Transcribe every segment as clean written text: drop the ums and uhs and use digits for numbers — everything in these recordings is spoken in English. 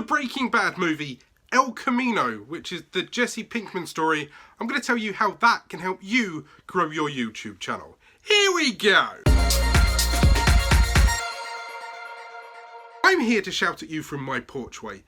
Breaking Bad movie, El Camino, which is the Jessie Pinkman story. I'm going to tell you how that can help you grow your YouTube channel. Here we go! I'm here to shout at you from my porchway,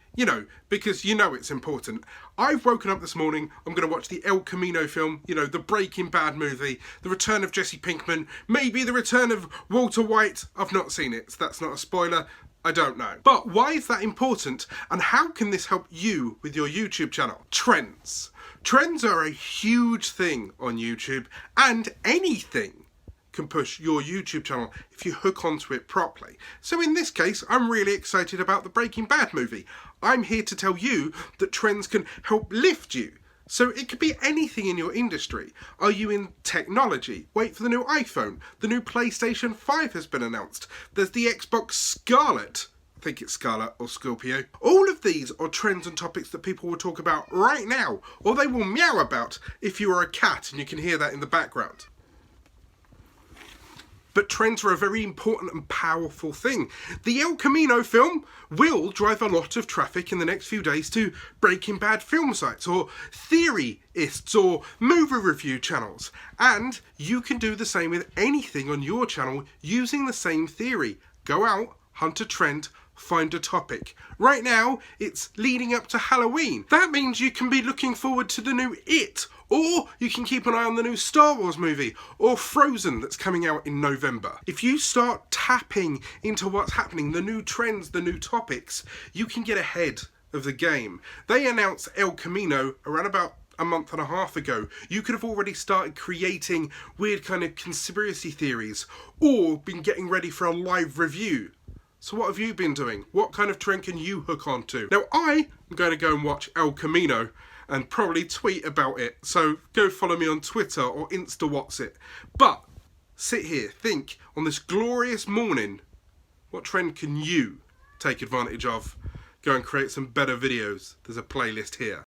because it's important. I've woken up this morning, I'm going to watch the El Camino film, the Breaking Bad movie, the return of Jessie Pinkman, maybe the return of Walter White. I've not seen it, so that's not a spoiler. I don't know. But why is that important, and how can this help you with your YouTube channel? Trends. Trends are a huge thing on YouTube, and anything can push your YouTube channel if you hook onto it properly. So in this case, I'm really excited about the Breaking Bad movie. I'm here to tell you that trends can help lift you. So it could be anything in your industry. Are you in technology? Wait for the new iPhone. The new PlayStation 5 has been announced. There's the Xbox Scarlet. I think it's Scarlet or Scorpio. All of these are trends and topics that people will talk about right now, or they will meow about if you are a cat and you can hear that in the background. But trends are a very important and powerful thing. The El Camino film will drive a lot of traffic in the next few days to Breaking Bad film sites or theoryists or movie review channels. And you can do the same with anything on your channel using the same theory. Go out, hunt a trend, find a topic. Right now, it's leading up to Halloween. That means you can be looking forward to the new It, or you can keep an eye on the new Star Wars movie, or Frozen that's coming out in November. If you start tapping into what's happening, the new trends, the new topics, you can get ahead of the game. They announced El Camino around about a month and a half ago. You could have already started creating weird kind of conspiracy theories, or been getting ready for a live review. So what have you been doing? What kind of trend can you hook onto? Now I am going to go and watch El Camino and probably tweet about it. So go follow me on Twitter or Insta What's It. But sit here, think on this glorious morning, what trend can you take advantage of? Go and create some better videos. There's a playlist here.